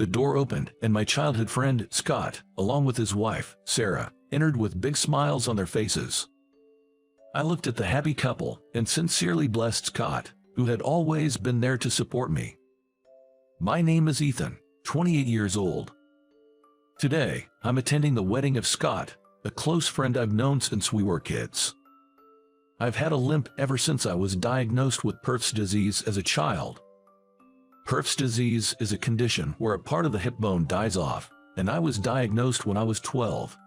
The door opened, and my childhood friend, Scott, along with his wife, Sarah, entered with big smiles on their faces. I looked at the happy couple and sincerely blessed Scott, who had always been there to support me. My name is Ethan, 28 years old. Today, I'm attending the wedding of Scott, a close friend I've known since we were kids. I've had a limp ever since I was diagnosed with Perthes disease as a child. Perthes disease is a condition where a part of the hip bone dies off, and I was diagnosed when I was 12.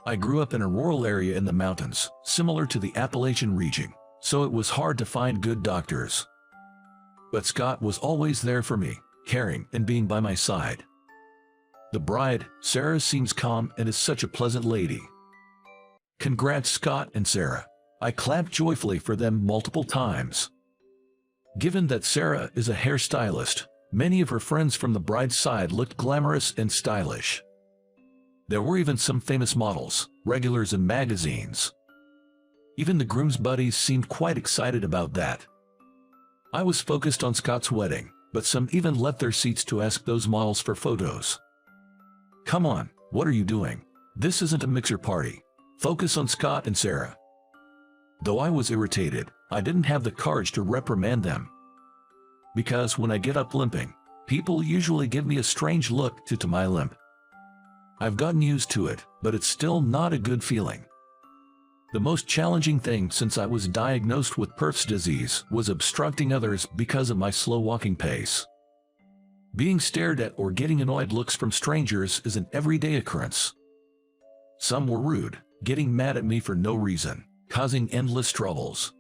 I grew up in a rural area in the mountains, similar to the Appalachian region, so it was hard to find good doctors. But Scott was always there for me, caring and being by my side. The bride, Sarah, seems calm and is such a pleasant lady. Congrats, Scott and Sarah. I clapped joyfully for them multiple times. Given that Sarah is a hairstylist, many of her friends from the bride's side looked glamorous and stylish. There were even some famous models, regulars in magazines. Even the groom's buddies seemed quite excited about that. I was focused on Scott's wedding, but some even left their seats to ask those models for photos. Come on, what are you doing? This isn't a mixer party. Focus on Scott and Sarah. Though I was irritated, I didn't have the courage to reprimand them. Because when I get up limping, people usually give me a strange look due to my limp. I've gotten used to it, but it's still not a good feeling. The most challenging thing since I was diagnosed with Perthes disease was obstructing others because of my slow walking pace. Being stared at or getting annoyed looks from strangers is an everyday occurrence. Some were rude, getting mad at me for no reason, causing endless troubles.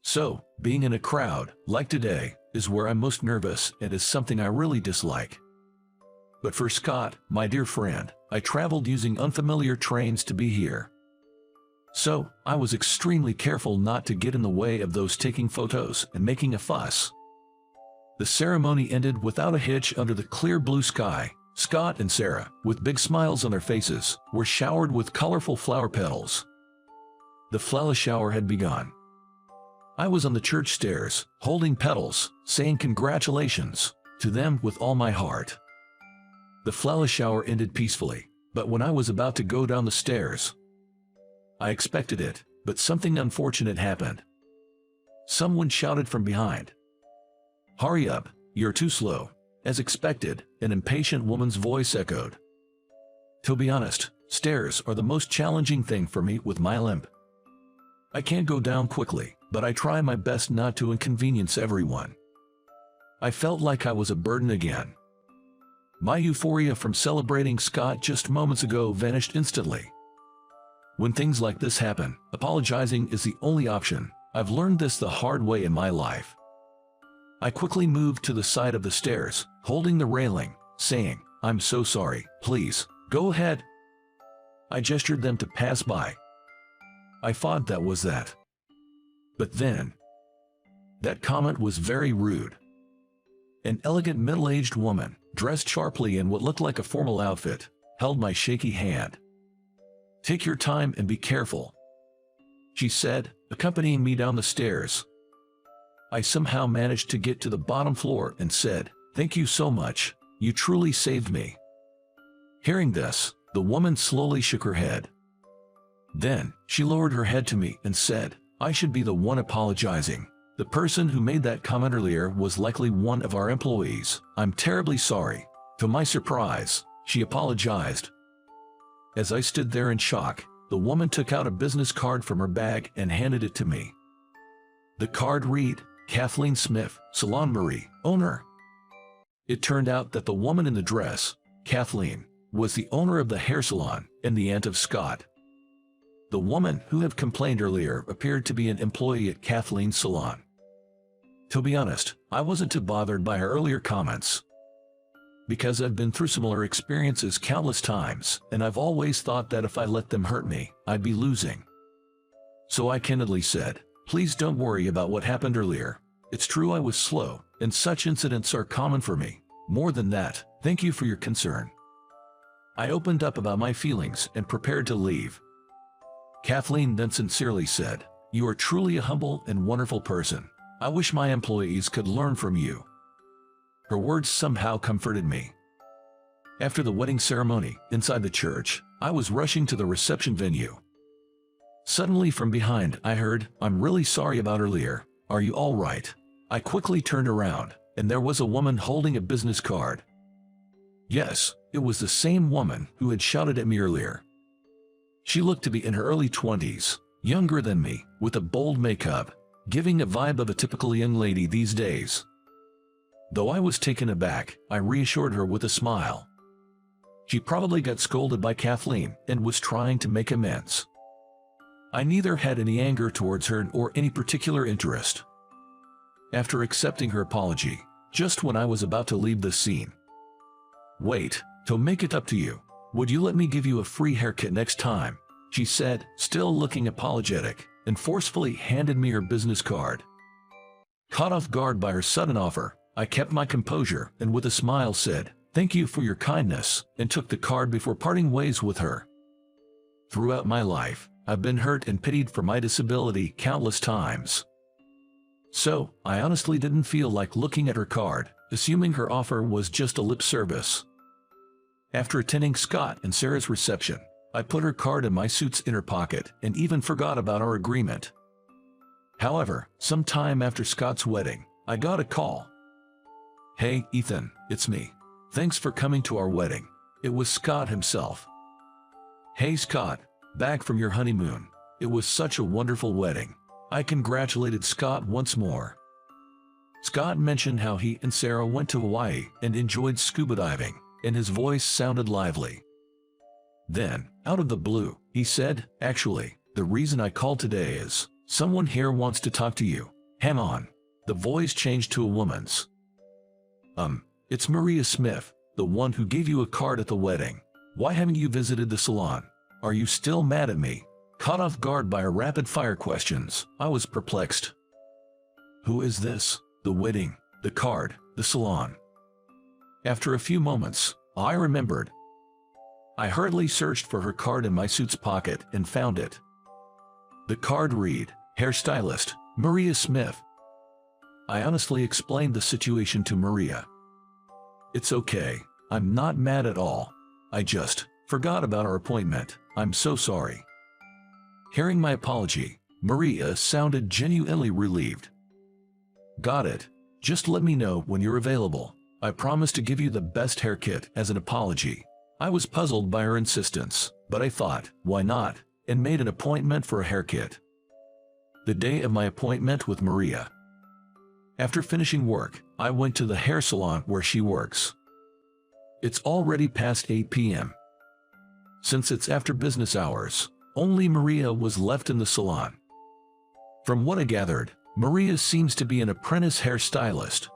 So, being in a crowd, like today, is where I'm most nervous and is something I really dislike. But for Scott, my dear friend, I traveled using unfamiliar trains to be here. So, I was extremely careful not to get in the way of those taking photos and making a fuss. The ceremony ended without a hitch under the clear blue sky. Scott and Sarah, with big smiles on their faces, were showered with colorful flower petals. The flower shower had begun. I was on the church stairs, holding petals, saying congratulations to them with all my heart. The flower shower ended peacefully, but when I was about to go down the stairs, I expected it, but something unfortunate happened. Someone shouted from behind, "Hurry up, you're too slow." As expected, an impatient woman's voice echoed. To be honest, stairs are the most challenging thing for me with my limp. I can't go down quickly, but I try my best not to inconvenience everyone. I felt like I was a burden again. My euphoria from celebrating Scott just moments ago vanished instantly. When things like this happen, apologizing is the only option. I've learned this the hard way in my life. I quickly moved to the side of the stairs, holding the railing, saying, "I'm so sorry, please, go ahead." I gestured them to pass by. I thought that was that. But then, that comment was very rude. An elegant middle-aged woman, dressed sharply in what looked like a formal outfit, held my shaky hand. "Take your time and be careful," she said, accompanying me down the stairs. I somehow managed to get to the bottom floor and said, "Thank you so much, you truly saved me." Hearing this, the woman slowly shook her head. Then, she lowered her head to me and said, "I should be the one apologizing. The person who made that comment earlier was likely one of our employees. I'm terribly sorry." To my surprise, she apologized. As I stood there in shock, the woman took out a business card from her bag and handed it to me. The card read, "Kathleen Smith, Salon Marie, owner." It turned out that the woman in the dress, Kathleen, was the owner of the hair salon and the aunt of Scott. The woman who had complained earlier appeared to be an employee at Kathleen's salon. To be honest, I wasn't too bothered by her earlier comments. Because I've been through similar experiences countless times, and I've always thought that if I let them hurt me, I'd be losing. So I candidly said, "Please don't worry about what happened earlier. It's true I was slow, and such incidents are common for me. More than that, thank you for your concern." I opened up about my feelings and prepared to leave. Kathleen then sincerely said, "You are truly a humble and wonderful person. I wish my employees could learn from you." Her words somehow comforted me. After the wedding ceremony, inside the church, I was rushing to the reception venue. Suddenly from behind, I heard, "I'm really sorry about earlier. Are you all right?" I quickly turned around, and there was a woman holding a business card. Yes, it was the same woman who had shouted at me earlier. She looked to be in her early 20s, younger than me, with a bold makeup, giving a vibe of a typical young lady these days. Though I was taken aback, I reassured her with a smile. She probably got scolded by Kathleen and was trying to make amends. I neither had any anger towards her or any particular interest. After accepting her apology, just when I was about to leave the scene. "Wait, to make it up to you, would you let me give you a free haircut next time?" she said, still looking apologetic, and forcefully handed me her business card. Caught off guard by her sudden offer, I kept my composure and with a smile said, "Thank you for your kindness," and took the card before parting ways with her. Throughout my life, I've been hurt and pitied for my disability countless times. So, I honestly didn't feel like looking at her card, assuming her offer was just a lip service. After attending Scott and Sarah's reception, I put her card in my suit's inner pocket and even forgot about our agreement. However, some time after Scott's wedding, I got a call. "Hey, Ethan, it's me. Thanks for coming to our wedding." It was Scott himself. "Hey Scott, back from your honeymoon. It was such a wonderful wedding." I congratulated Scott once more. Scott mentioned how he and Sarah went to Hawaii and enjoyed scuba diving, and his voice sounded lively. Then, out of the blue, he said, "Actually, the reason I called today is, someone here wants to talk to you." Hang on. The voice changed to a woman's. It's Maria Smith, the one who gave you a card at the wedding. Why haven't you visited the salon? Are you still mad at me?" Caught off guard by her rapid-fire questions, I was perplexed. Who is this? The wedding, the card, the salon. After a few moments, I remembered. I hurriedly searched for her card in my suit's pocket and found it. The card read, "Hairstylist, Maria Smith." I honestly explained the situation to Maria. "It's okay, I'm not mad at all. I just forgot about our appointment. I'm so sorry." Hearing my apology, Maria sounded genuinely relieved. "Got it. Just let me know when you're available. I promise to give you the best haircut as an apology." I was puzzled by her insistence, but I thought, why not, and made an appointment for a haircut. The day of my appointment with Maria. After finishing work, I went to the hair salon where she works. It's already past 8 p.m. Since it's after business hours, only Maria was left in the salon. From what I gathered, Maria seems to be an apprentice hairstylist.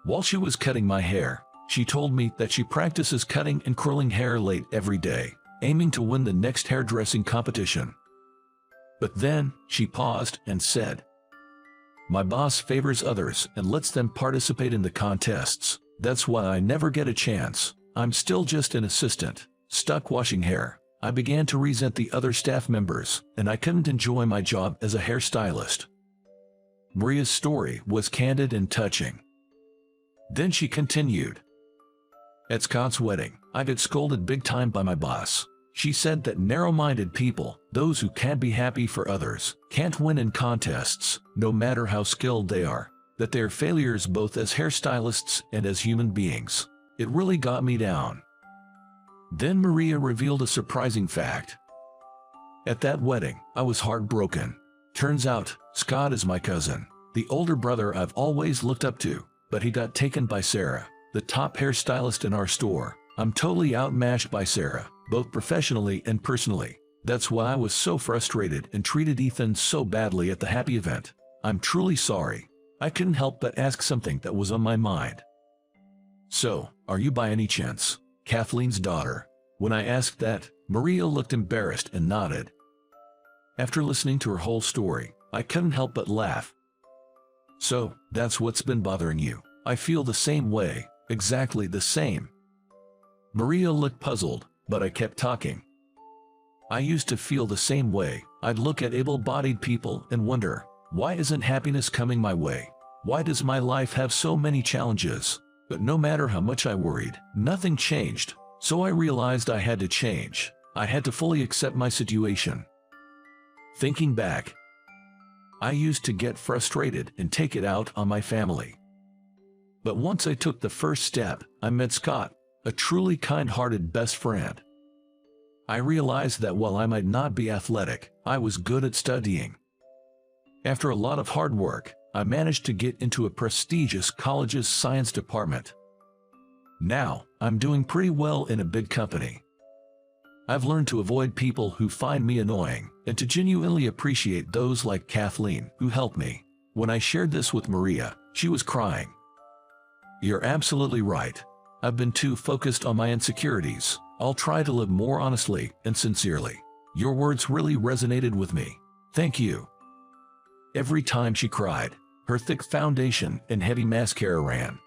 While she was cutting my hair, she told me that she practices cutting and curling hair late every day, aiming to win the next hairdressing competition. But then, she paused and said, "My boss favors others and lets them participate in the contests. That's why I never get a chance. I'm still just an assistant, stuck washing hair." I began to resent the other staff members, and I couldn't enjoy my job as a hairstylist. Maria's story was candid and touching. Then she continued. "At Scott's wedding, I got scolded big time by my boss. She said that narrow-minded people, those who can't be happy for others, can't win in contests, no matter how skilled they are, that they're failures both as hairstylists and as human beings." It really got me down. Then Maria revealed a surprising fact. At that wedding, I was heartbroken. Turns out, Scott is my cousin, the older brother I've always looked up to, but he got taken by Sarah, the top hairstylist in our store. I'm totally outmatched by Sarah, both professionally and personally. That's why I was so frustrated and treated Ethan so badly at the happy event. I'm truly sorry. I couldn't help but ask something that was on my mind. "So, are you by any chance Kathleen's daughter?" When I asked that, Maria looked embarrassed and nodded. After listening to her whole story, I couldn't help but laugh. "So, that's what's been bothering you." I feel the same way, exactly the same. Maria looked puzzled, but I kept talking. I used to feel the same way. I'd look at able-bodied people and wonder, why isn't happiness coming my way? Why does my life have so many challenges? But no matter how much I worried, nothing changed. So I realized I had to change. I had to fully accept my situation. Thinking back, I used to get frustrated and take it out on my family. But once I took the first step, I met Scott, a truly kind-hearted best friend. I realized that while I might not be athletic, I was good at studying. After a lot of hard work, I managed to get into a prestigious college's science department. Now, I'm doing pretty well in a big company. I've learned to avoid people who find me annoying and to genuinely appreciate those like Kathleen who helped me. When I shared this with Maria, she was crying. You're absolutely right. I've been too focused on my insecurities. I'll try to live more honestly and sincerely. Your words really resonated with me. Thank you. Every time she cried, her thick foundation and heavy mascara ran.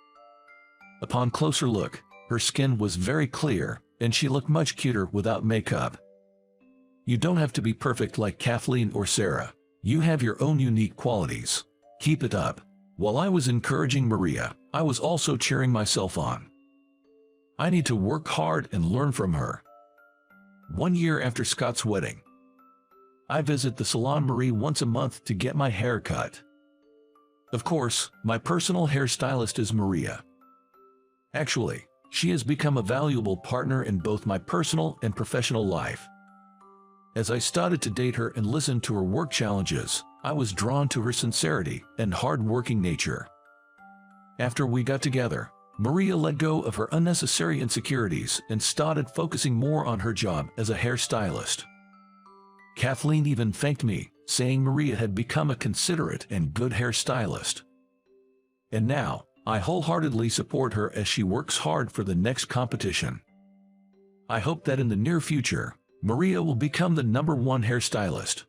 Upon closer look, her skin was very clear, and she looked much cuter without makeup. You don't have to be perfect like Kathleen or Sarah. You have your own unique qualities. Keep it up. While I was encouraging Maria, I was also cheering myself on. I need to work hard and learn from her. 1 year after Scott's wedding, I visit the Salon Marie once a month to get my hair cut. Of course, my personal hairstylist is Maria. Actually, she has become a valuable partner in both my personal and professional life. As I started to date her and listen to her work challenges, I was drawn to her sincerity and hard-working nature. After we got together, Maria let go of her unnecessary insecurities and started focusing more on her job as a hairstylist. Kathleen even thanked me, saying Maria had become a considerate and good hairstylist. And now, I wholeheartedly support her as she works hard for the next competition. I hope that in the near future, Maria will become the #1 hairstylist.